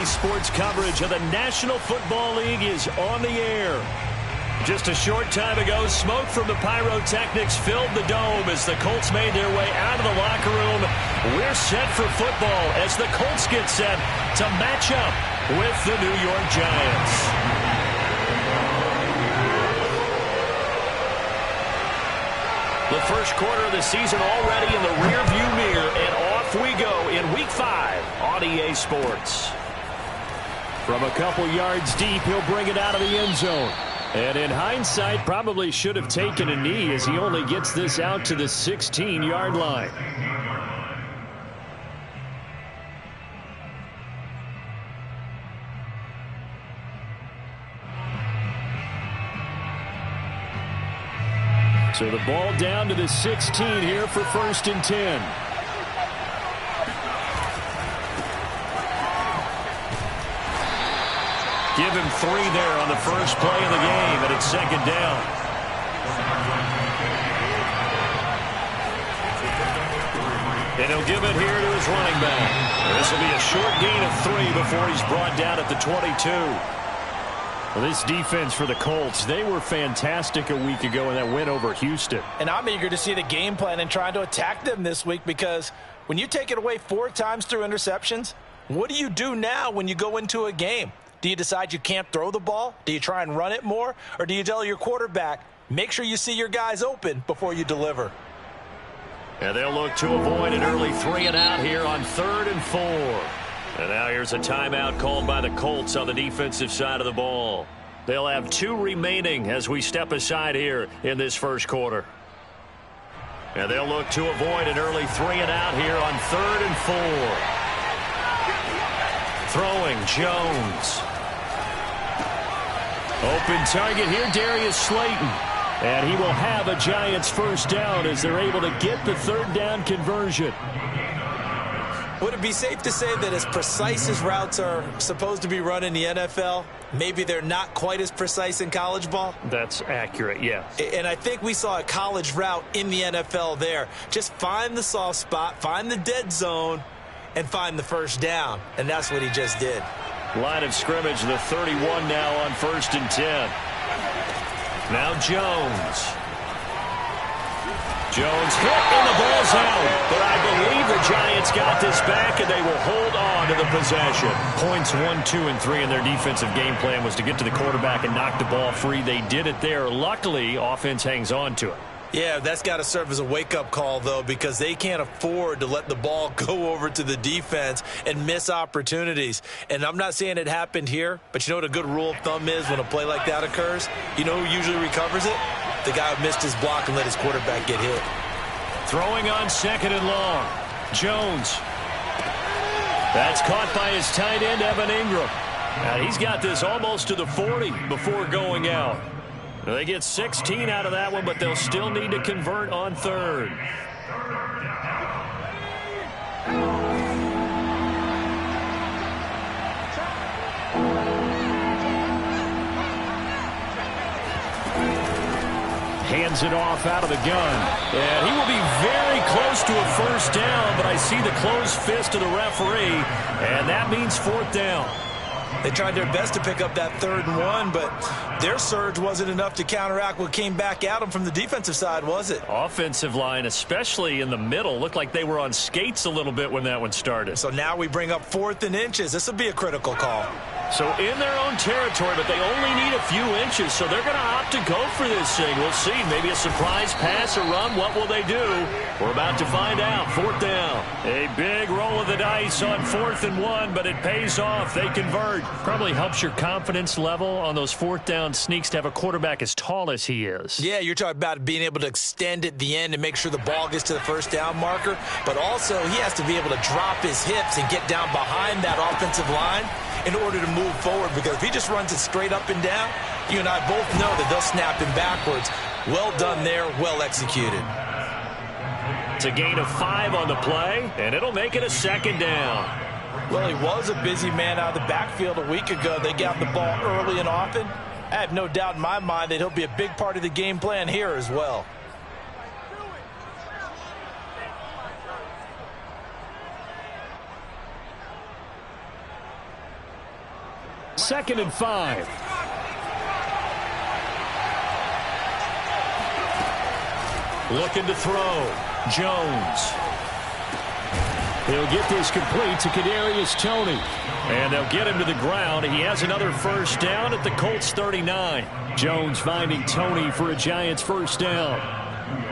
Sports coverage of the National Football League is on the air. Just a short time ago, smoke from the pyrotechnics filled the dome as the Colts made their way out of the locker room. We're set for football as the Colts get set to match up with the New York Giants. The first quarter of the season already in the rearview mirror, and off we go in Week 5 on EA Sports. From a couple yards deep, he'll bring it out of the end zone. And in hindsight, probably should have taken a knee as he only gets this out to the 16-yard line. So the ball down to the 16 here for 1st and 10. Give him 3 there on the first play of the game, and it's 2nd down. And he'll give it here to his running back. This will be a short gain of 3 before he's brought down at the 22. Well, this defense for the Colts, they were fantastic a week ago in that win over Houston. And I'm eager to see the game plan and trying to attack them this week, because when you take it away 4 times through interceptions, what do you do now when you go into a game? Do you decide you can't throw the ball? Do you try and run it more? Or do you tell your quarterback, make sure you see your guys open before you deliver? And they'll look to avoid an early 3-and-out here on 3rd and 4. And now here's a timeout called by the Colts on the defensive side of the ball. They'll have 2 remaining as we step aside here in this first quarter. And they'll look to avoid an early 3-and-out here on 3rd and 4. Throwing, Jones. Open target here, Darius Slayton. And he will have a Giants first down as they're able to get the 3rd down conversion. Would it be safe to say that as precise as routes are supposed to be run in the NFL, maybe they're not quite as precise in college ball? That's accurate, yes. And I think we saw a college route in the NFL there. Just find the soft spot, find the dead zone, and find the first down. And that's what he just did. Line of scrimmage, the 31 now on 1st and 10. Now Jones. Jones hit and the ball's out. But I believe the Giants got this back and they will hold on to the possession. Points 1, 2, and 3 in their defensive game plan was to get to the quarterback and knock the ball free. They did it there. Luckily, offense hangs on to it. Yeah, that's got to serve as a wake-up call, though, because they can't afford to let the ball go over to the defense and miss opportunities. And I'm not saying it happened here, but you know what a good rule of thumb is when a play like that occurs? You know who usually recovers it? The guy who missed his block and let his quarterback get hit. Throwing on 2nd and long. Jones. That's caught by his tight end, Evan Ingram. Now, he's got this almost to the 40 before going out. They get 16 out of that one, but they'll still need to convert on 3rd. Hands it off out of the gun. And he will be very close to a first down, but I see the closed fist of the referee, and that means 4th down. They tried their best to pick up that 3rd and 1, but their surge wasn't enough to counteract what came back at them from the defensive side, was it? Offensive line, especially in the middle, looked like they were on skates a little bit when that one started. So now we bring up 4th and inches. This will be a critical call. So in their own territory, but they only need a few inches, so they're going to opt to go for this thing. We'll see. Maybe a surprise pass or run. What will they do? We're about to find out. 4th down. A big roll of the dice on 4th and 1, but it pays off. They convert. Probably helps your confidence level on those 4th down sneaks to have a quarterback as tall as he is. Yeah, you're talking about being able to extend at the end and make sure the ball gets to the first down marker, but also he has to be able to drop his hips and get down behind that offensive line in order to move forward, because if he just runs it straight up and down, you and I both know that they'll snap him backwards. Well done there, well executed. It's a gain of 5 on the play, and it'll make it a 2nd down. Well, he was a busy man out of the backfield a week ago. They got the ball early and often. I have no doubt in my mind that he'll be a big part of the game plan here as well. 2nd and 5. Looking to throw. Jones. He'll get this complete to Kadarius Toney. And they'll get him to the ground. He has another first down at the Colts 39. Jones finding Toney for a Giants first down.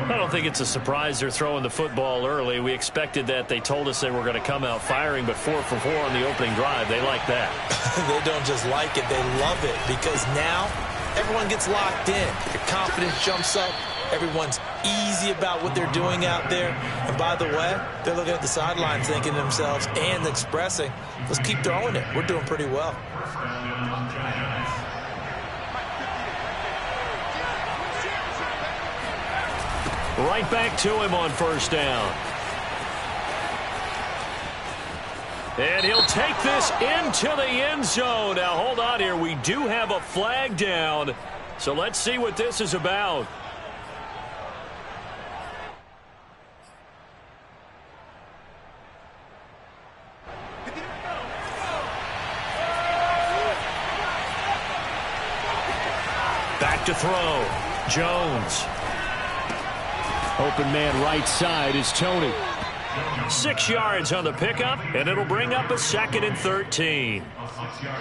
I don't think it's a surprise they're throwing the football early. We expected that. They told us they were going to come out firing, but 4 for 4 on the opening drive. They like that. They don't just like it. They love it because now everyone gets locked in. Your confidence jumps up. Everyone's easy about what they're doing out there. And by the way, they're looking at the sidelines thinking to themselves and expressing, let's keep throwing it. We're doing pretty well. Right back to him on first down. And he'll take this into the end zone. Now, hold on here. We do have a flag down. So let's see what this is about. Back to throw. Jones. Open man right side is Toney. 6 yards on the pickup, and it'll bring up a 2nd and 13.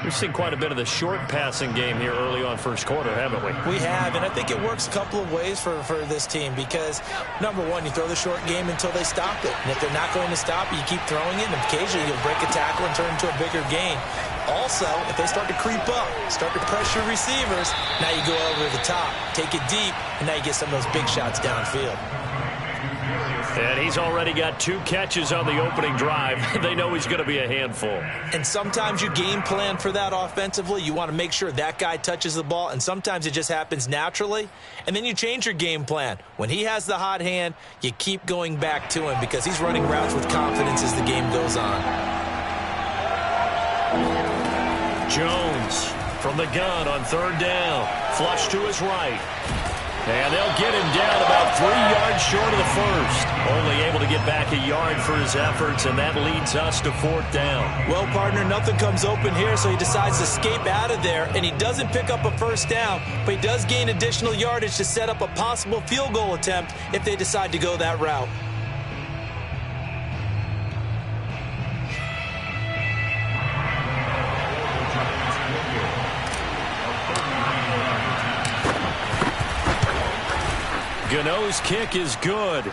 We've seen quite a bit of the short passing game here early on first quarter, haven't we? We have, and I think it works a couple of ways for this team because, number one, you throw the short game until they stop it. And if they're not going to stop it, you keep throwing it, and occasionally you'll break a tackle and turn into a bigger gain. Also, if they start to creep up, start to pressure receivers, now you go over the top, take it deep, and now you get some of those big shots downfield. And he's already got 2 catches on the opening drive. They know he's going to be a handful. And sometimes you game plan for that offensively. You want to make sure that guy touches the ball, and sometimes it just happens naturally. And then you change your game plan. When he has the hot hand, you keep going back to him because he's running routes with confidence as the game goes on. Jones from the gun on third down. Flush to his right. And they'll get him down about 3 yards short of the first. Only able to get back a yard for his efforts, and that leads us to 4th down. Well, partner, nothing comes open here, so he decides to escape out of there, and he doesn't pick up a first down, but he does gain additional yardage to set up a possible field goal attempt if they decide to go that route. Gano's kick is good.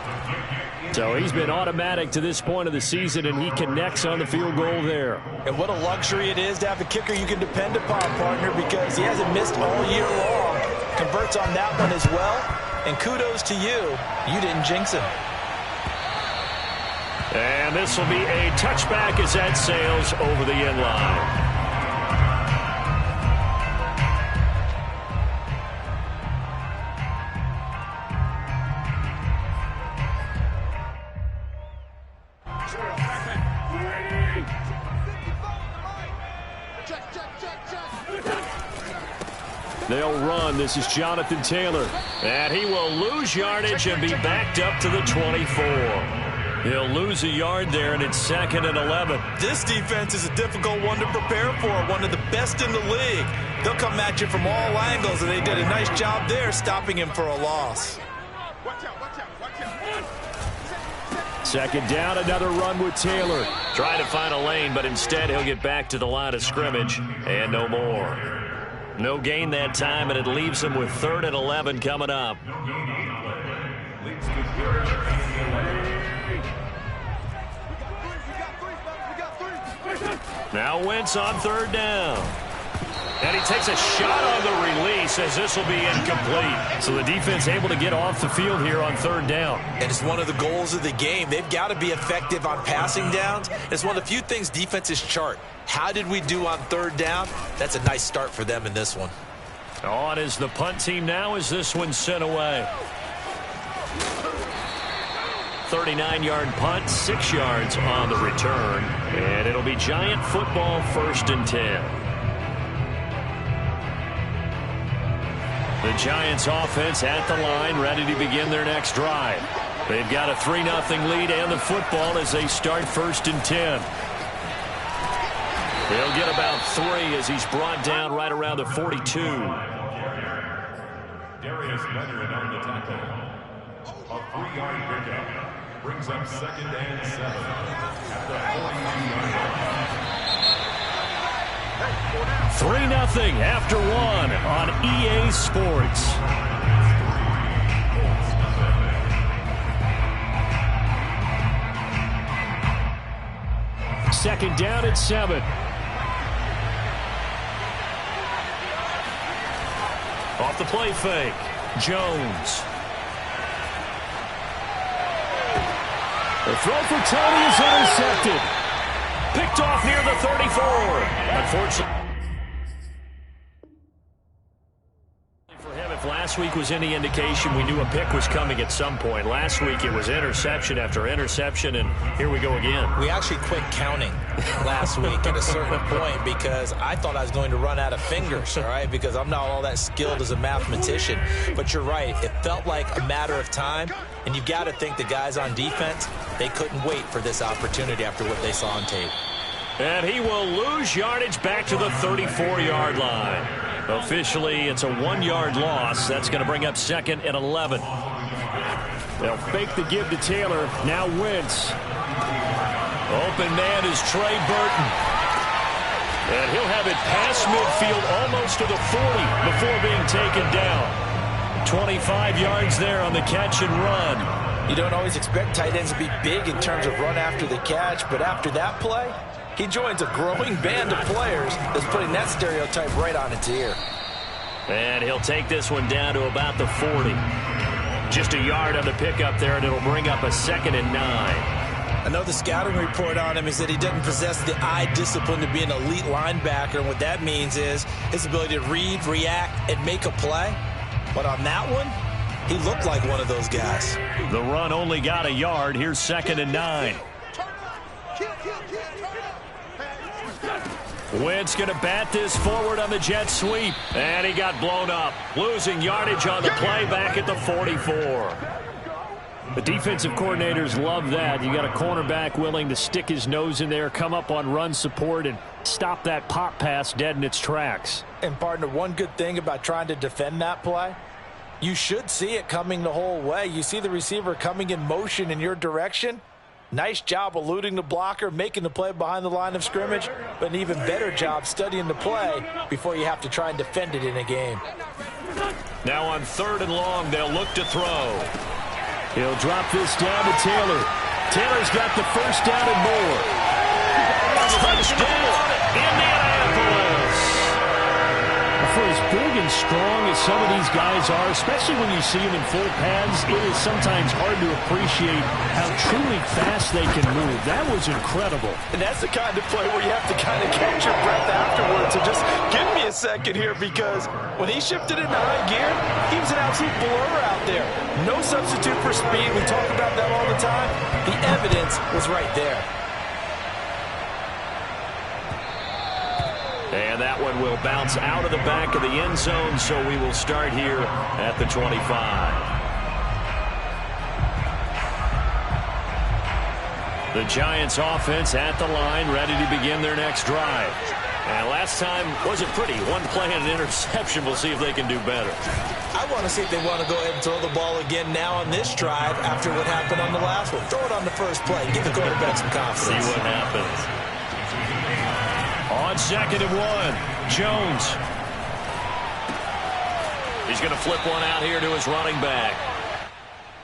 So he's been automatic to this point of the season, and he connects on the field goal there. And what a luxury it is to have a kicker you can depend upon, partner, because he hasn't missed all year long. Converts on that one as well. And kudos to you. You didn't jinx him. And this will be a touchback as that sails over the end line. They'll run. This is Jonathan Taylor. And he will lose yardage and be backed up to the 24. He'll lose a yard there, and it's 2nd and 11. This defense is a difficult one to prepare for, one of the best in the league. They'll come at you from all angles, and they did a nice job there stopping him for a loss. 2nd down, another run with Taylor. Trying to find a lane, but instead he'll get back to the line of scrimmage, and no more. No gain that time, and it leaves him with 3rd and 11 coming up. Now Wentz on 3rd down. And he takes a shot on the release as this will be incomplete. So the defense able to get off the field here on 3rd down. And it's one of the goals of the game. They've got to be effective on passing downs. It's one of the few things defenses chart. How did we do on 3rd down? That's a nice start for them in this one. On is the punt team now as this one's sent away. 39-yard punt, 6 yards on the return. And it'll be Giant football 1st and 10. The Giants offense at the line, ready to begin their next drive. They've got a 3-0 lead and the football as they start 1st and 10. He'll get about 3 as he's brought down right around the 42. Darius Leonard on the tackle. A 3-yard pickup brings up 2nd and 7 at the 3-0 42-yard line. after 1 on EA Sports. Second down at 7. Off the play fake. Jones. The throw for Tony is intercepted. Picked off near the 34. Unfortunately for him, if last week was any indication, we knew a pick was coming at some point. Last week it was interception after interception, and here we go again. We actually quit counting last week at a certain point because I thought I was going to run out of fingers, all right, because I'm not all that skilled as a mathematician. But you're right. It felt like a matter of time, and you've got to think the guys on defense, they couldn't wait for this opportunity after what they saw on tape. And he will lose yardage back to the 34-yard line. Officially, it's a 1-yard loss. That's going to bring up 2nd and 11. They'll fake the give to Taylor. Now Wentz. Open man is Trey Burton. And he'll have it past midfield almost to the 40 before being taken down. 25 yards there on the catch and run. You don't always expect tight ends to be big in terms of run after the catch, but after that play, he joins a growing band of players that's putting that stereotype right on its ear. And he'll take this one down to about the 40. Just a yard on the pickup there, and it'll bring up a 2nd and 9. I know the scouting report on him is that he doesn't possess the eye discipline to be an elite linebacker, and what that means is his ability to read, react, and make a play. But on that one, he looked like one of those guys. The run only got a yard. Here's 2nd and 9. Wentz going to bat this forward on the jet sweep. And he got blown up. Losing yardage on the play back at the 44. The defensive coordinators love that. You got a cornerback willing to stick his nose in there, come up on run support, and stop that pop pass dead in its tracks. And partner, one good thing about trying to defend that play, you should see it coming the whole way. You see the receiver coming in motion in your direction. Nice job eluding the blocker, making the play behind the line of scrimmage, but an even better job studying the play before you have to try and defend it in a game. Now on 3rd and long, they'll look to throw. He'll drop this down to Taylor. Taylor's got the first down and more. Touchdown, Indianapolis. For as big and strong as some of these guys are, especially when you see them in full pads, it is sometimes hard to appreciate how truly fast they can move. That was incredible. And that's the kind of play where you have to kind of catch your breath afterwards. So just give me a second here, because when he shifted into high gear, he was an absolute blur out there. No substitute for speed. We talk about that all the time. The evidence was right there. And that one will bounce out of the back of the end zone, so we will start here at the 25. The Giants offense at the line, ready to begin their next drive. And last time wasn't pretty. One play and an interception. We'll see if they can do better. I want to see if they want to go ahead and throw the ball again now on this drive after what happened on the last one. Throw it on the first play and give the quarterback some confidence. See what happens. On 2nd and 1, Jones. He's going to flip one out here to his running back.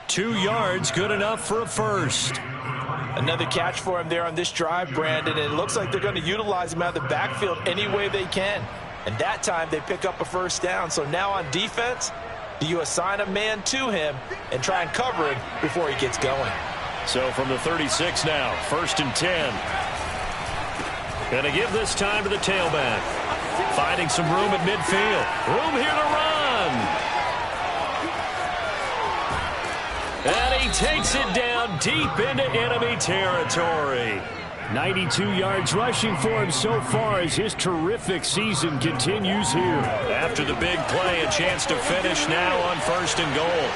2 yards, good enough for a first. Another catch for him there on this drive, Brandon. And it looks like they're going to utilize him out of the backfield any way they can. And that time they pick up a first down. So now on defense, do you assign a man to him and try and cover him before he gets going? So from the 36 now, 1st and 10. Going to give this time to the tailback. Finding some room at midfield. Room here to run. And he takes it down deep into enemy territory. 92 yards rushing for him so far as his terrific season continues here. After the big play, a chance to finish now on 1st and goal.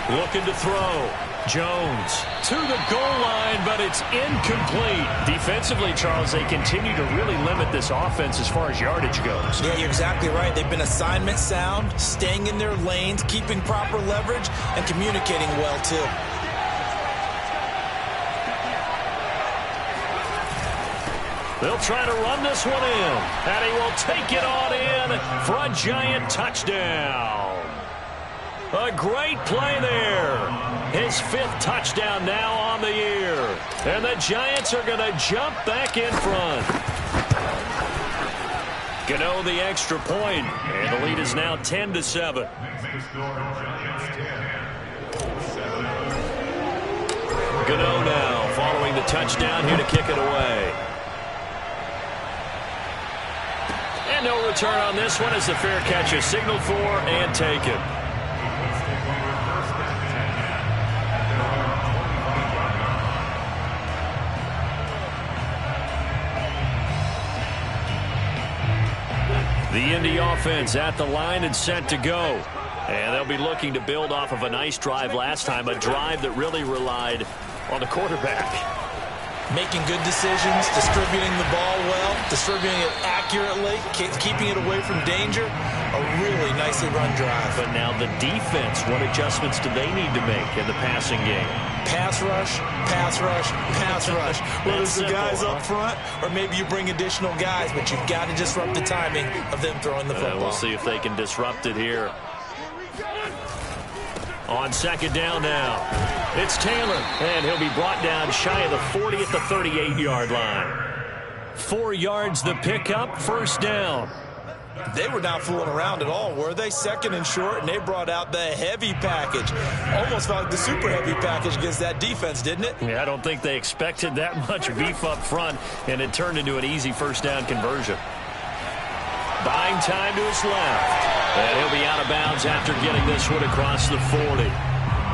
Looking to throw. Jones to the goal line, but it's incomplete. Defensively, Charles, they continue to really limit this offense as far as yardage goes. Yeah, you're exactly right. They've been assignment sound, staying in their lanes, keeping proper leverage, and communicating well, too. They'll try to run this one in, and he will take it on in for a Giant touchdown. A great play there. His 5th touchdown now on the year. And the Giants are going to jump back in front. Gano the extra point, and the lead is now 10-7. Gano now following the touchdown here to kick it away. And no return on this one as the fair catch is signaled for and taken. The Indy offense at the line and set to go. And they'll be looking to build off of a nice drive last time, a drive that really relied on the quarterback. Making good decisions, distributing the ball well, distributing it accurately, keeping it away from danger. A really nicely run drive. But now the defense, what adjustments do they need to make in the passing game? Pass rush, pass rush, pass rush. Whether it's the guys up front or maybe you bring additional guys, but you've got to disrupt the timing of them throwing the football. We'll see if they can disrupt it here. On second down now, it's Taylor, and he'll be brought down shy of the 40 at the 38-yard line. 4 yards the pickup, first down. They were not fooling around at all, were they? Second and short, and they brought out the heavy package. Almost felt like the super heavy package against that defense, didn't it? Yeah, I don't think they expected that much beef up front, and it turned into an easy first down conversion. Buying time to his left. And he'll be out of bounds after getting this one across the 40.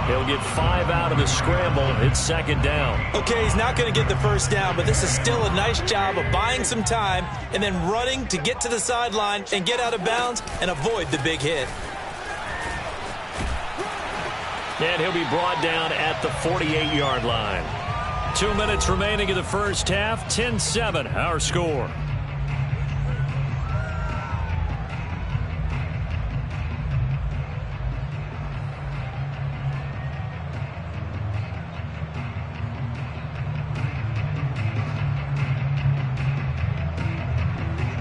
He'll get 5 out of the scramble. It's second down. Okay, he's not going to get the first down, but this is still a nice job of buying some time and then running to get to the sideline and get out of bounds and avoid the big hit. And he'll be brought down at the 48-yard line. 2 minutes remaining in the first half. 10-7, our score.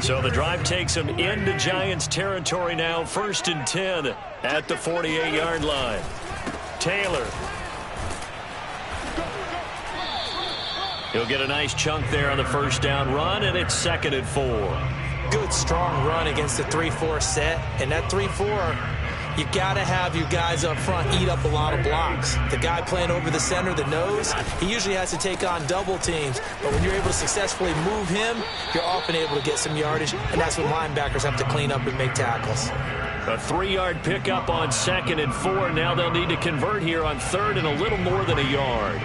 So the drive takes them into Giants territory now. 1st and 10 at the 48-yard line. Taylor. He'll get a nice chunk there on the first down run, and it's 2nd and 4. Good, strong run against the 3-4 set. And that 3-4, you got to have your guys up front eat up a lot of blocks. The guy playing over the center, the nose, he usually has to take on double teams. But when you're able to successfully move him, you're often able to get some yardage, and that's when linebackers have to clean up and make tackles. A 3-yard pickup on 2nd and 4. Now they'll need to convert here on 3rd and a little more than a yard.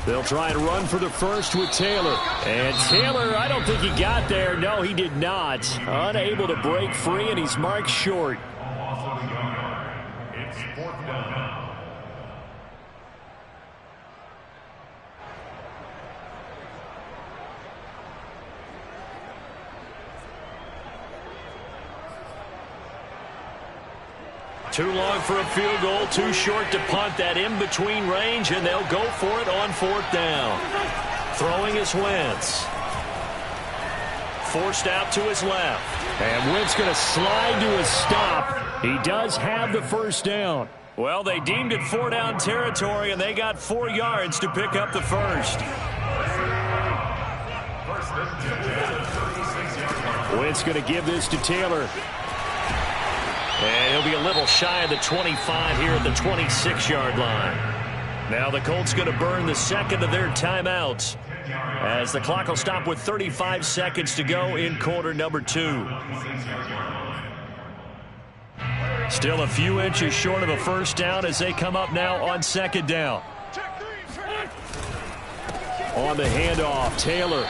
They'll try to run for the first with Taylor. And Taylor, I don't think he got there. No, he did not. Unable to break free, and he's marked short. It's 4th down. Too long for a field goal, too short to punt that in-between range, and they'll go for it on 4th down. Throwing is Wentz. Forced out to his left. And Wentz going to slide to a stop. He does have the first down. Well, they deemed it 4-down territory, and they got 4 yards to pick up the first. Wentz going to give this to Taylor. And he'll be a little shy of the 25 here at the 26-yard line. Now the Colts going to burn the second of their timeouts as the clock will stop with 35 seconds to go in quarter number 2. Still a few inches short of a first down as they come up now on second down. On the handoff, Taylor.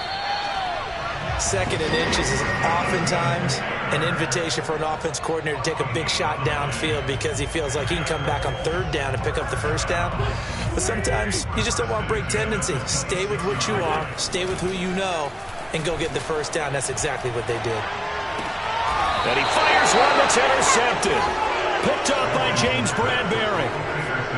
Second and inches is oftentimes an invitation for an offense coordinator to take a big shot downfield because he feels like he can come back on third down and pick up the first down. But sometimes you just don't want to break tendency. Stay with what you are, stay with who you know, and go get the first down. That's exactly what they did. And he fires one that's intercepted. Picked up by James Bradbury.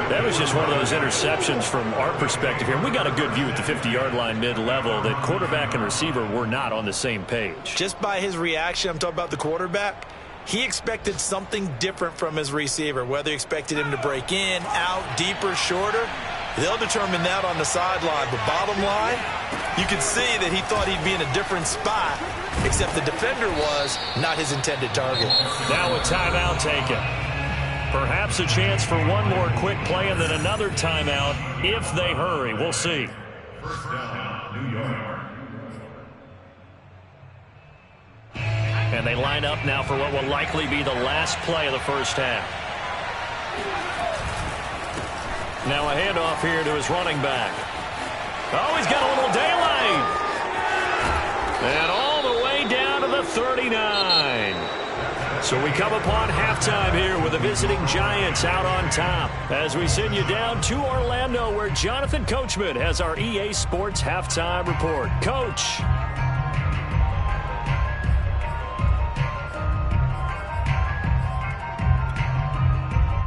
That was just one of those interceptions from our perspective here. We got a good view at the 50-yard line mid-level that quarterback and receiver were not on the same page. Just by his reaction, I'm talking about the quarterback, he expected something different from his receiver, whether he expected him to break in, out, deeper, shorter. They'll determine that on the sideline. But bottom line, you can see that he thought he'd be in a different spot, except the defender was not his intended target. Now a timeout taken. Perhaps a chance for one more quick play and then another timeout if they hurry. We'll see. First down, New York. And they line up now for what will likely be the last play of the first half. Now a handoff here to his running back. Oh, he's got a little daylight. And all the way down to the 39. So we come upon halftime here with the visiting Giants out on top as we send you down to Orlando where Jonathan Coachman has our EA Sports halftime report. Coach.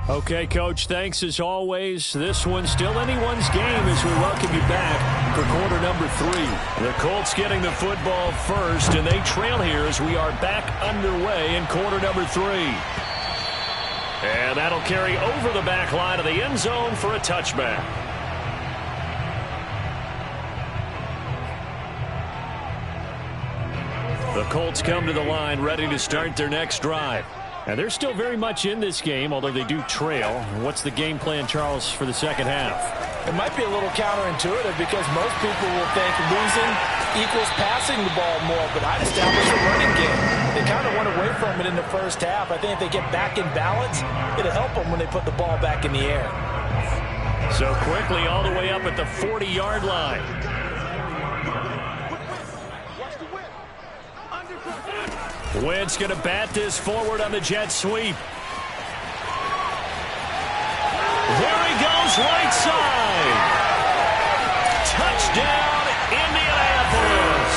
Okay, Coach, thanks as always. This one's still anyone's game as we welcome you back for quarter number 3. The Colts getting the football first, and they trail here as we are back underway in quarter number 3. And that'll carry over the back line of the end zone for a touchback. The Colts come to the line ready to start their next drive. And they're still very much in this game, although they do trail. What's the game plan, Charles, for the second half? It might be a little counterintuitive because most people will think losing equals passing the ball more, but I'd establish a running game. They kind of went away from it in the first half. I think if they get back in balance, it'll help them when they put the ball back in the air. So quickly all the way up at the 40-yard line. Wentz going to bat this forward on the jet sweep. There he goes, right side. Touchdown, Indianapolis.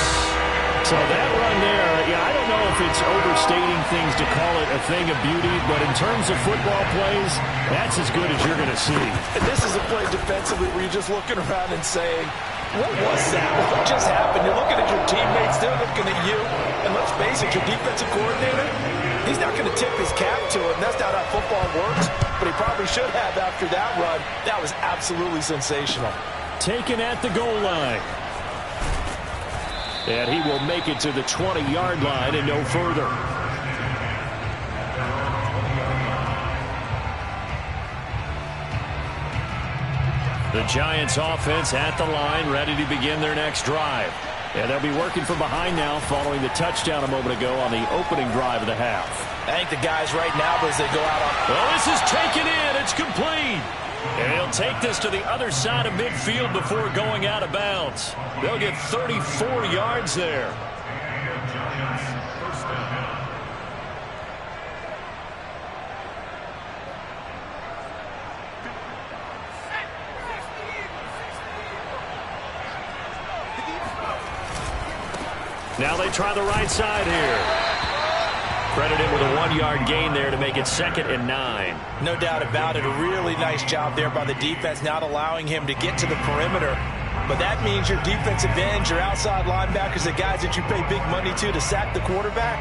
So that run there, I don't know if it's overstating things to call it a thing of beauty, but in terms of football plays, that's as good as you're going to see. And this is a play defensively where you're just looking around and saying, what was that? What just happened? You're looking at your teammates, they're looking at you. And let's face it, your defensive coordinator, he's not going to tip his cap to it. And that's not how football works. But he probably should have after that run. That was absolutely sensational. Taken at the goal line. And he will make it to the 20-yard line and no further. The Giants offense at the line, ready to begin their next drive. And they'll be working from behind now following the touchdown a moment ago on the opening drive of the half. I think the guys right now, as they go out on... Well, this is taken in. It's complete. And he'll take this to the other side of midfield before going out of bounds. They'll get 34 yards there. Now they try the right side here. Credited with a 1-yard gain there to make it 2nd and 9. No doubt about it. A really nice job there by the defense, not allowing him to get to the perimeter. But that means your defensive ends, your outside linebackers, the guys that you pay big money to sack the quarterback,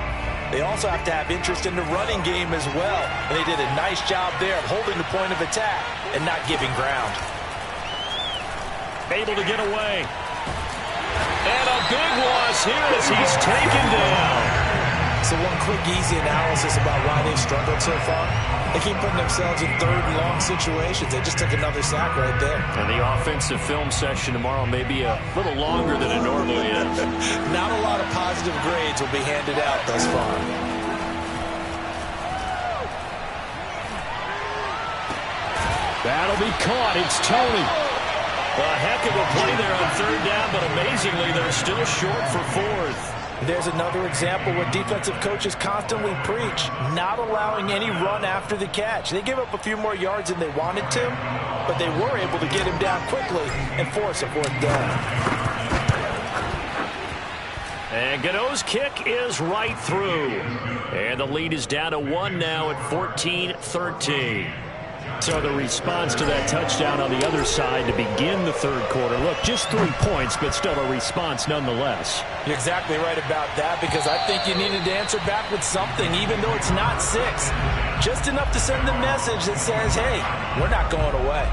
they also have to have interest in the running game as well. And they did a nice job there of holding the point of attack and not giving ground. Able to get away. And a big loss here as he's taken down. So one quick, easy analysis about why they've struggled so far. They keep putting themselves in 3rd and long situations. They just took another sack right there. And the offensive film session tomorrow may be a little longer than it normally is. Not a lot of positive grades will be handed out thus far. That'll be caught. It's Tony. A heck of a play there on third down, but amazingly, they're still short for fourth. There's another example what defensive coaches constantly preach, not allowing any run after the catch. They gave up a few more yards than they wanted to, but they were able to get him down quickly and force a fourth down. And Gano's kick is right through. And the lead is down to 1 now at 14-13. So the response to that touchdown on the other side to begin the third quarter. Look, just 3 points, but still a response nonetheless. You're exactly right about that, because I think you needed to answer back with something, even though it's not 6. Just enough to send the message that says, hey, we're not going away.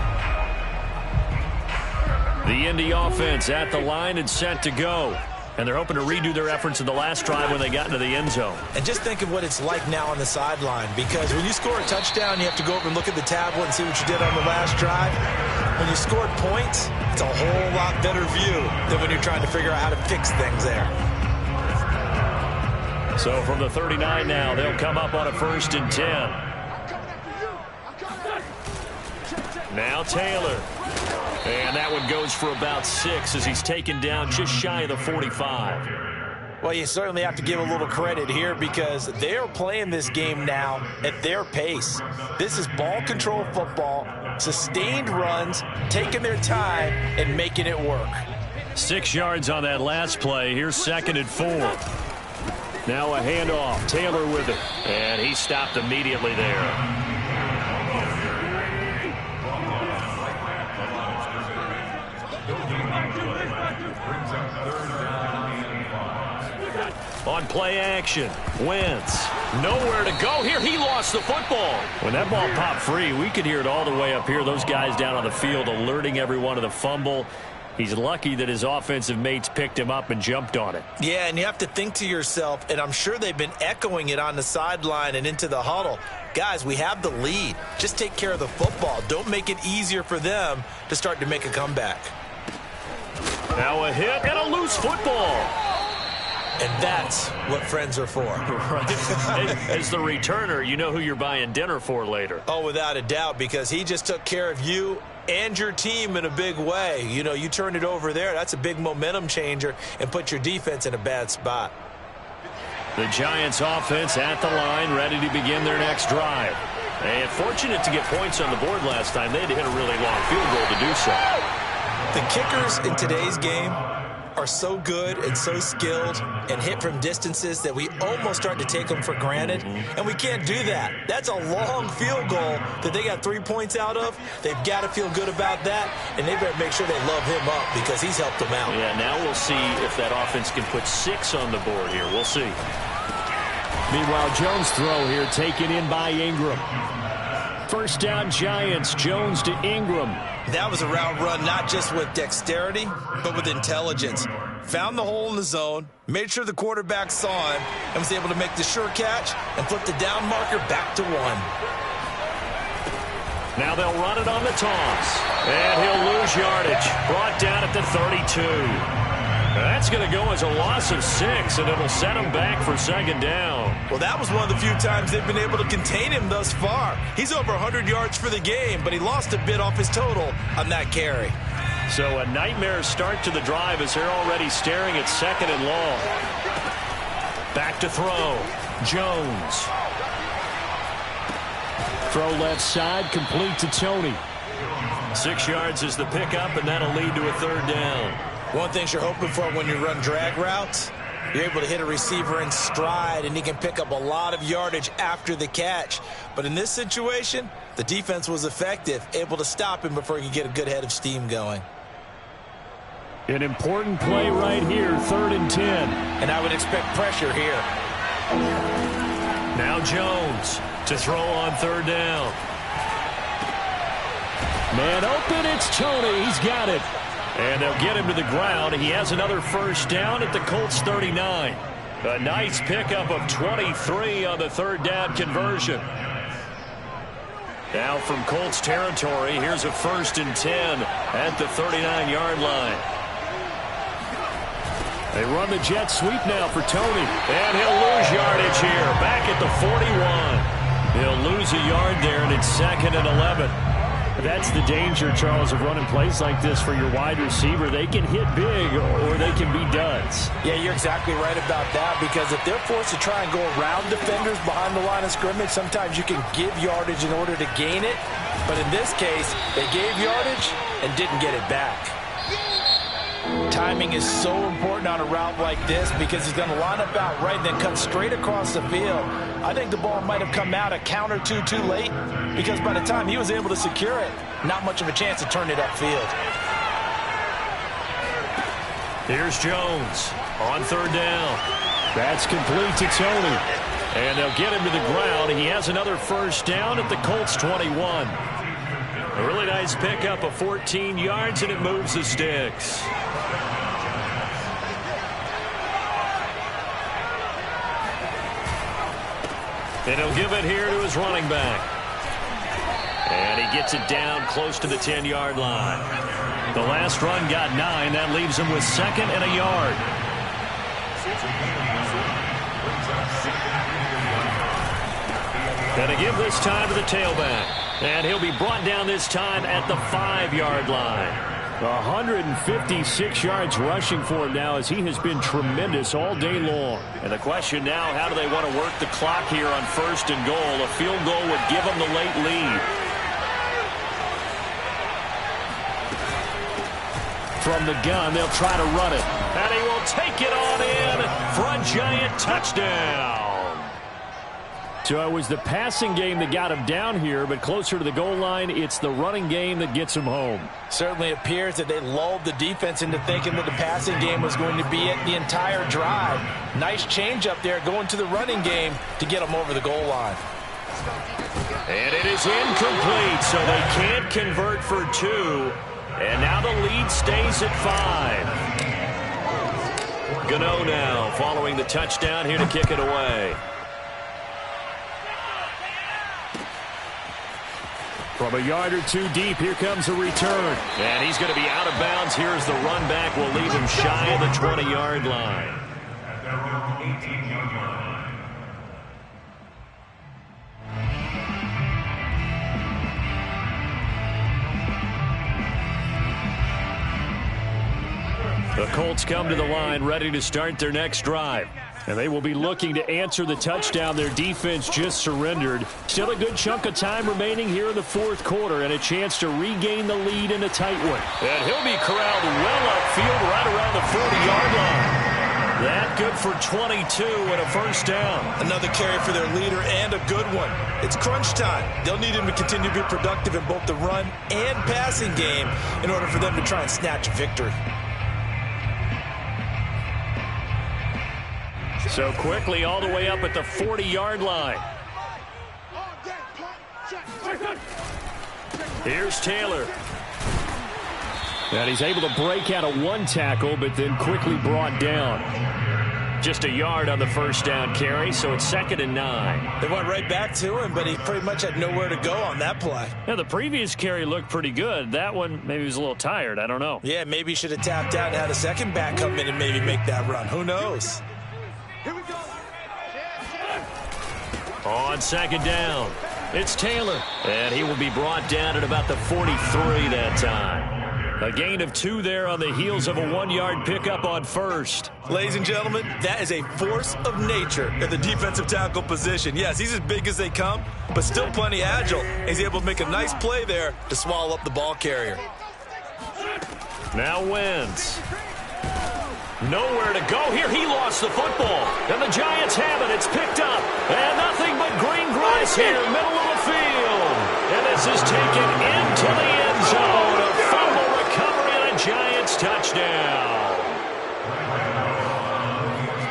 The Indy offense at the line and set to go. And they're hoping to redo their efforts in the last drive when they got into the end zone. And just think of what it's like now on the sideline, because when you score a touchdown, you have to go over and look at the tablet and see what you did on the last drive. When you scored points, it's a whole lot better view than when you're trying to figure out how to fix things there. So from the 39 now, they'll come up on a 1st and 10. Now Taylor. And that one goes for about 6 as he's taken down just shy of the 45. Well, you certainly have to give a little credit here, because they are playing this game now at their pace. This is ball control football, sustained runs, taking their time and making it work. 6 yards on that last play. Here's 2nd and 4. Now a handoff. Taylor with it. And he stopped immediately there. On play action, Wentz. Nowhere to go here. He lost the football. When that ball popped free, we could hear it all the way up here. Those guys down on the field alerting everyone of the fumble. He's lucky that his offensive mates picked him up and jumped on it. Yeah, and you have to think to yourself, and I'm sure they've been echoing it on the sideline and into the huddle. Guys, we have the lead. Just take care of the football. Don't make it easier for them to start to make a comeback. Now a hit and a loose football. And that's what friends are for. Right. As the returner, you know who you're buying dinner for later. Oh, without a doubt, because he just took care of you and your team in a big way. You know, you turned it over there. That's a big momentum changer and put your defense in a bad spot. The Giants offense at the line, ready to begin their next drive. And fortunate to get points on the board last time. They had to hit a really long field goal to do so. The kickers in today's game are so good and so skilled and hit from distances that we almost start to take them for granted, and we can't do that. That's a long field goal that they got 3 points out of. They've got to feel good about that, and they better make sure they love him up because he's helped them out. Yeah, now we'll see if that offense can put 6 on the board here. We'll see. Meanwhile, Jones' throw here taken in by Ingram. 1st down Giants, Jones to Ingram. That was a route run not just with dexterity, but with intelligence. Found the hole in the zone, made sure the quarterback saw him, and was able to make the sure catch and flip the down marker back to 1. Now they'll run it on the toss. And he'll lose yardage. Brought down at the 32. That's going to go as a loss of 6, and it'll set him back for 2nd down. Well, that was one of the few times they've been able to contain him thus far. He's over 100 yards for the game, but he lost a bit off his total on that carry. So a nightmare start to the drive as they're already staring at 2nd and long. Back to throw. Jones. Throw left side, complete to Tony. 6 yards is the pickup, and that'll lead to a 3rd down. One thing you're hoping for when you run drag routes, you're able to hit a receiver in stride, and he can pick up a lot of yardage after the catch. But in this situation, the defense was effective, able to stop him before he could get a good head of steam going. An important play right here, 3rd and 10. And I would expect pressure here. Now Jones to throw on 3rd down. Man open, it's Tony. He's got it. And they'll get him to the ground. He has another 1st down at the Colts 39. A nice pickup of 23 on the 3rd down conversion. Now from Colts territory, here's a 1st and 10 at the 39-yard line. They run the jet sweep now for Tony. And he'll lose yardage here. Back at the 41. He'll lose a yard there, and it's 2nd and 11. That's the danger, Charles, of running plays like this for your wide receiver. They can hit big or they can be duds. Yeah, you're exactly right about that, because if they're forced to try and go around defenders behind the line of scrimmage, sometimes you can give yardage in order to gain it. But in this case, they gave yardage and didn't get it back. Timing is so important on a route like this, because he's going to line up out right and then cut straight across the field. I think the ball might have come out a count or two too late, because by the time he was able to secure it, not much of a chance to turn it upfield. Here's Jones on third down. That's complete to Tony. And they'll get him to the ground. He has another first down at the Colts 21. A really nice pickup of 14 yards, and it moves the sticks. And he'll give it here to his running back. And he gets it down close to the 10-yard line. The last run got 9. That leaves him with 2nd and a yard. And to give this time to the tailback. And he'll be brought down this time at the 5-yard line. 156 yards rushing for him now, as he has been tremendous all day long. And the question now, how do they want to work the clock here on 1st and goal? A field goal would give them the late lead. From the gun, they'll try to run it. And he will take it on in for a giant touchdown. So it was the passing game that got him down here, but closer to the goal line, it's the running game that gets him home. Certainly appears that they lulled the defense into thinking that the passing game was going to be it the entire drive. Nice change up there going to the running game to get them over the goal line. And it is incomplete, so they can't convert for 2. And now the lead stays at 5. Gano now following the touchdown here to kick it away. From a yard or 2 deep, here comes a return. And he's going to be out of bounds. Here's the run back. Will leave him shy of the 20-yard line. At their own 18-yard line. The Colts come to the line ready to start their next drive. And they will be looking to answer the touchdown their defense just surrendered. Still a good chunk of time remaining here in the 4th quarter, and a chance to regain the lead in a tight one. And he'll be corralled well upfield right around the 40-yard line. That good for 22 and a first down. Another carry for their leader, and a good one. It's crunch time. They'll need him to continue to be productive in both the run and passing game in order for them to try and snatch a victory. So quickly all the way up at the 40-yard line. Here's Taylor. And he's able to break out of 1 tackle, but then quickly brought down. Just a yard on the first down carry, so it's 2nd and 9. They went right back to him, but he pretty much had nowhere to go on that play. Yeah, the previous carry looked pretty good. That one, maybe he was a little tired. I don't know. Yeah, maybe he should have tapped out and had a second back come in and maybe make that run. Who knows? On 2nd down, it's Taylor. And he will be brought down at about the 43 that time. A gain of 2 there on the heels of a 1-yard pickup on first. Ladies and gentlemen, that is a force of nature at the defensive tackle position. Yes, he's as big as they come, but still plenty agile. He's able to make a nice play there to swallow up the ball carrier. Now Wentz. Nowhere to go here. He lost the football. And the Giants have it. It's picked up. And nothing but green grass here, middle of the field. And this is taken into the end zone. A fumble recovery and a Giants touchdown.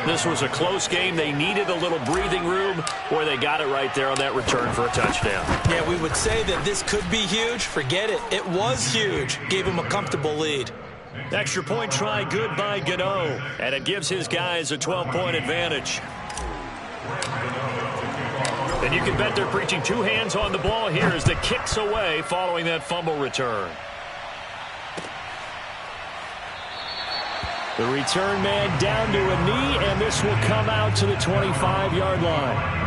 This was a close game. They needed a little breathing room, or they got it right there on that return for a touchdown. Yeah, we would say that this could be huge. Forget it. It was huge. Gave him a comfortable lead. Extra point try, good by Gano. And it gives his guys a 12-point advantage. And you can bet they're preaching 2 hands on the ball here as the kick's away following that fumble return. The return man down to a knee, and this will come out to the 25-yard line.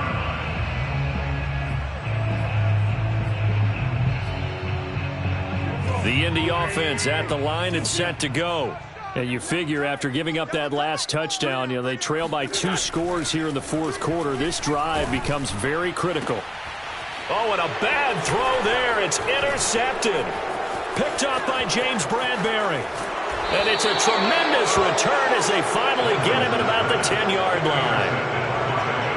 The Indy offense at the line and set to go. And you figure after giving up that last touchdown, they trail by 2 scores here in the fourth quarter. This drive becomes very critical. Oh, and a bad throw there. It's intercepted. Picked up by James Bradbury. And it's a tremendous return as they finally get him at about the 10-yard line.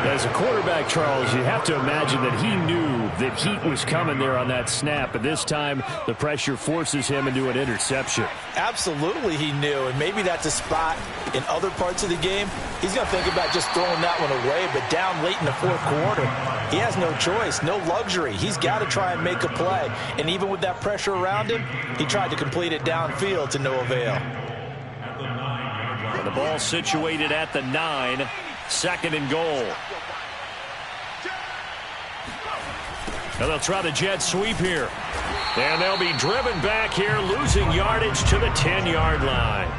As a quarterback, Charles, you have to imagine that he knew that heat was coming there on that snap. But this time, the pressure forces him into an interception. Absolutely he knew, and maybe that's a spot in other parts of the game. He's going to think about just throwing that one away, but down late in the fourth quarter, he has no choice, no luxury. He's got to try and make a play. And even with that pressure around him, he tried to complete it downfield to no avail. The ball situated at the 9, 2nd and goal. Now they'll try the jet sweep here. And they'll be driven back here, losing yardage to the 10-yard line.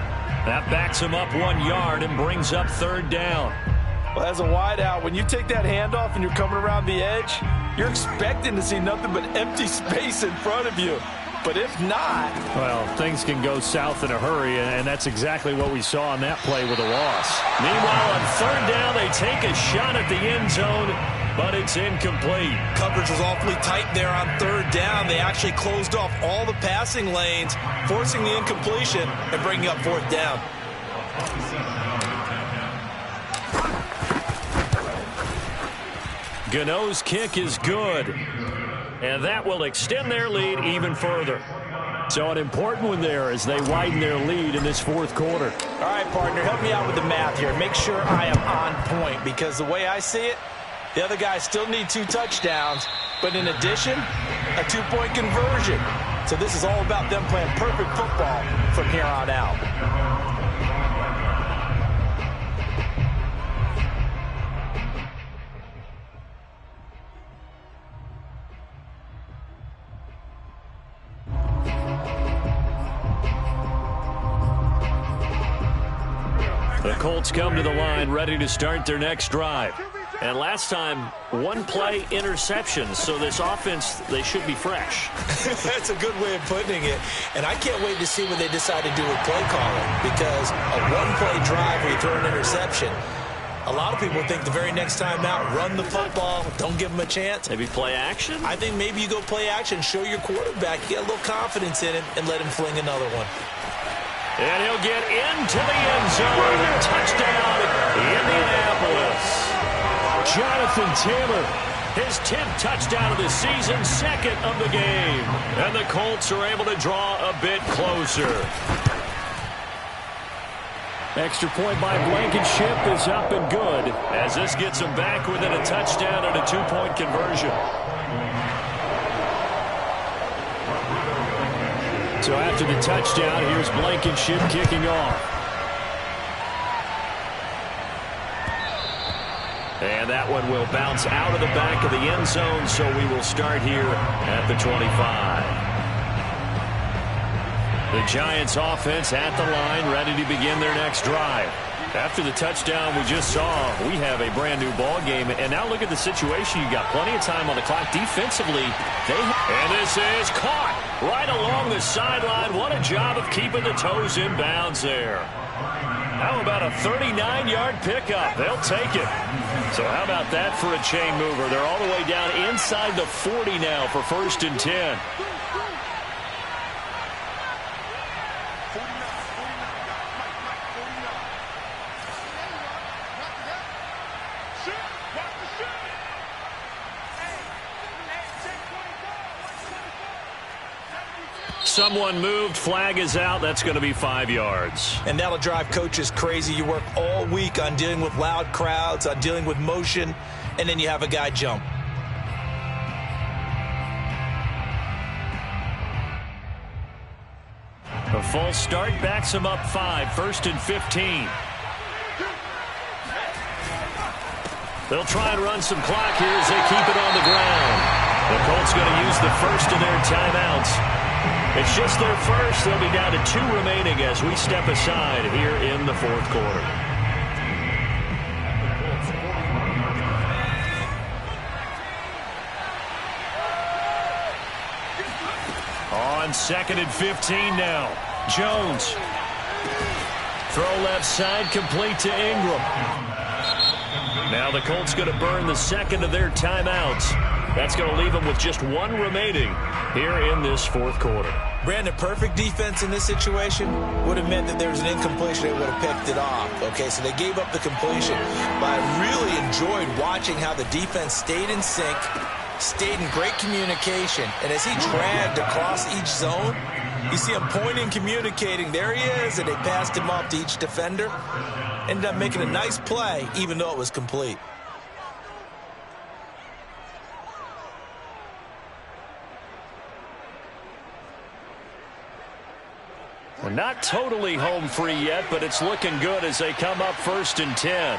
That backs him up 1 yard and brings up 3rd down. Well, as a wideout, when you take that handoff and you're coming around the edge, you're expecting to see nothing but empty space in front of you. But if not... Well, things can go south in a hurry, and that's exactly what we saw on that play with a loss. Meanwhile, on 3rd down, they take a shot at the end zone, but it's incomplete. Coverage was awfully tight there on 3rd down. They actually closed off all the passing lanes, forcing the incompletion and bringing up 4th down. Gano's kick is good. And that will extend their lead even further. So an important one there as they widen their lead in this fourth quarter. All right, partner, help me out with the math here. Make sure I am on point, because the way I see it, the other guys still need 2 touchdowns, but in addition, a 2-point conversion. So this is all about them playing perfect football from here on out. The Colts come to the line ready to start their next drive. And last time, 1-play interception. So this offense, they should be fresh. That's a good way of putting it. And I can't wait to see what they decide to do with play calling. Because a 1-play drive where you throw an interception, a lot of people think the very next time out, run the football, don't give them a chance. Maybe play action? I think maybe you go play action, show your quarterback, get a little confidence in him, and let him fling another one. And he'll get into the end zone. Touchdown, Indianapolis. Jonathan Taylor, his 10th touchdown of the season, 2nd of the game. And the Colts are able to draw a bit closer. Extra point by Blankenship is up and good, as this gets them back within a touchdown and a 2-point conversion. So after the touchdown, here's Blankenship kicking off. And that one will bounce out of the back of the end zone, so we will start here at the 25. The Giants offense at the line, ready to begin their next drive. After the touchdown we just saw, we have a brand new ball game. And now look at the situation. You got plenty of time on the clock defensively. And this is caught right along the sideline. What a job of keeping the toes in bounds there. How about a 39-yard pickup? They'll take it. So how about that for a chain mover? They're all the way down inside the 40 now for 1st and 10. Someone moved. Flag is out. That's going to be 5 yards. And that'll drive coaches crazy. You work all week on dealing with loud crowds, on dealing with motion, and then you have a guy jump. A false start backs him up 5. 1st and 15. They'll try and run some clock here as they keep it on the ground. The Colts going to use the first of their timeouts. It's just their first. They'll be down to 2 remaining as we step aside here in the fourth quarter. On 2nd and 15 now. Jones. Throw left side, complete to Ingram. Now the Colts going to burn the second of their timeouts. That's going to leave them with just one remaining here in this fourth quarter. Brandon, perfect defense in this situation would have meant that there was an incompletion. They would have picked it off. Okay, so they gave up the completion. But I really enjoyed watching how the defense stayed in sync, stayed in great communication. And as he dragged across each zone, you see him pointing, communicating. There he is, and they passed him off to each defender. Ended up making a nice play, even though it was complete. Well, not totally home free yet, but it's looking good as they come up 1st and 10.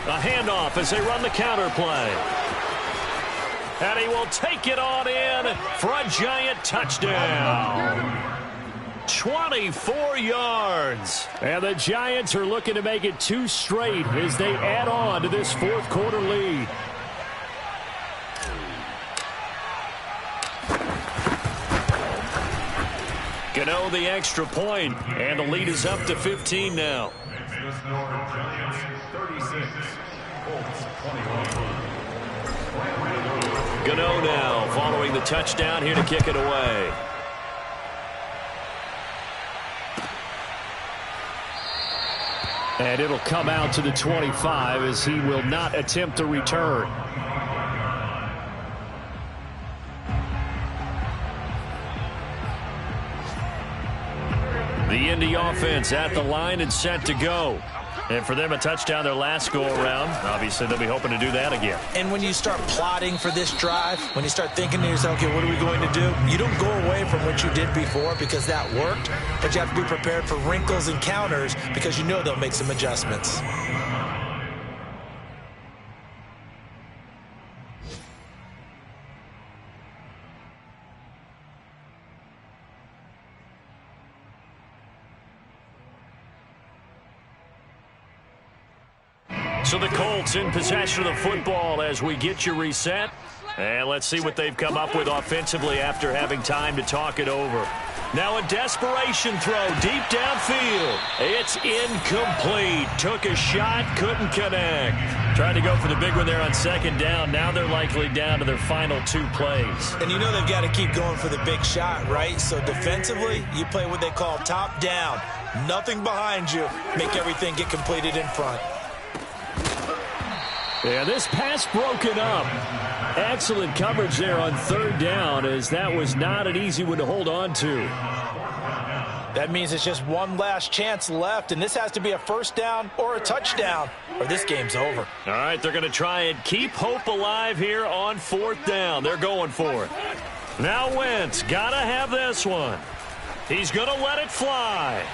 A handoff as they run the counter play. And he will take it on in for a giant touchdown. 24 yards. And the Giants are looking to make it 2 straight as they add on to this fourth quarter lead. Gano the extra point, and the lead is up to 15 now. Gano now following the touchdown here to kick it away. And it'll come out to the 25 as he will not attempt a return. The Indy offense at the line and set to go. And for them, a touchdown their last go-around. Obviously, they'll be hoping to do that again. And when you start plotting for this drive, when you start thinking to yourself, okay, what are we going to do? You don't go away from what you did before because that worked, but you have to be prepared for wrinkles and counters because you know they'll make some adjustments. So the Colts in possession of the football as we get you reset. And let's see what they've come up with offensively after having time to talk it over. Now a desperation throw deep downfield. It's incomplete. Took a shot, couldn't connect. Tried to go for the big one there on 2nd down. Now they're likely down to their final 2 plays. And you know they've got to keep going for the big shot, right? So defensively, you play what they call top down. Nothing behind you. Make everything get completed in front. Yeah, this pass broken up. Excellent coverage there on 3rd down as that was not an easy one to hold on to. That means it's just one last chance left, and this has to be a 1st down or a touchdown, or this game's over. All right, they're going to try and keep hope alive here on 4th down. They're going for it. Now Wentz, got to have this one. He's going to let it fly.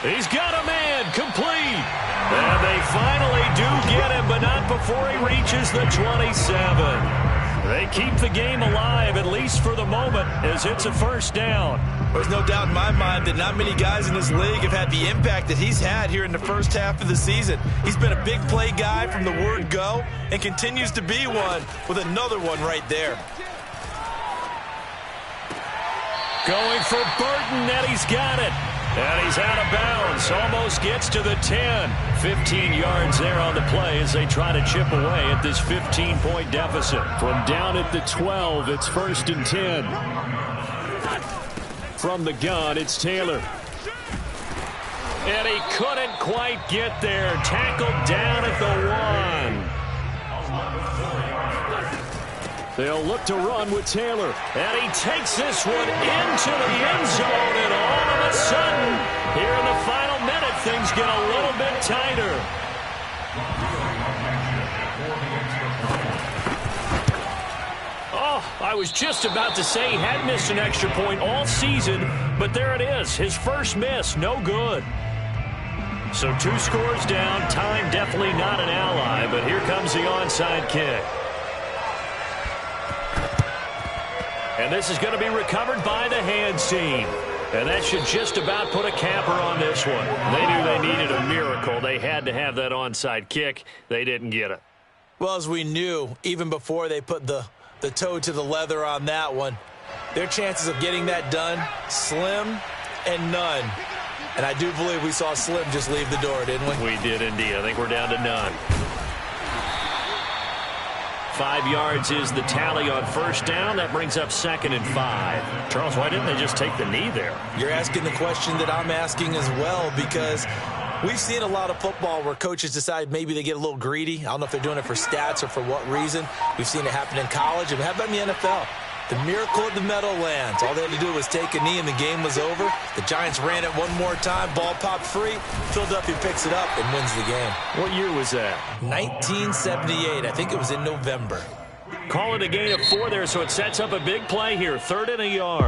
He's got a man, complete. And they finally do get him, but not before he reaches the 27. They keep the game alive, at least for the moment, as it's a 1st down. There's no doubt in my mind that not many guys in this league have had the impact that he's had here in the first half of the season. He's been a big play guy from the word go and continues to be one with another one right there. Going for Burton, and he's got it. And he's out of bounds, almost gets to the 10. 15 yards there on the play as they try to chip away at this 15-point deficit. From down at the 12, it's 1st and 10. From the gun, it's Taylor. And he couldn't quite get there. Tackled down at the 1. They'll look to run with Taylor. And he takes this one into the end zone. And all of a sudden, here in the final minute, things get a little bit tighter. Oh, I was just about to say he had missed an extra point all season. But there it is. His first miss. No good. So 2 scores down. Time definitely not an ally. But here comes the onside kick. And this is going to be recovered by the hands team. And that should just about put a capper on this one. They knew they needed a miracle. They had to have that onside kick. They didn't get it. Well, as we knew, even before they put the the toe to the leather on that one. Their chances of getting that done, slim and none. And I do believe we saw Slim just leave the door, didn't we? We did indeed. I think we're down to none. 5 yards is the tally on first down. That brings up 2nd and 5. Charles, why didn't they just take the knee there? You're asking the question that I'm asking as well, because we've seen a lot of football where coaches decide maybe they get a little greedy. I don't know if they're doing it for stats or for what reason. We've seen it happen in college. And how about in the NFL? The miracle of the Meadowlands. All they had to do was take a knee and the game was over. The Giants ran it one more time. Ball popped free. Philadelphia picks it up and wins the game. What year was that? 1978. I think it was in November. Call it a gain of 4 there, so it sets up a big play here. 3rd and a yard.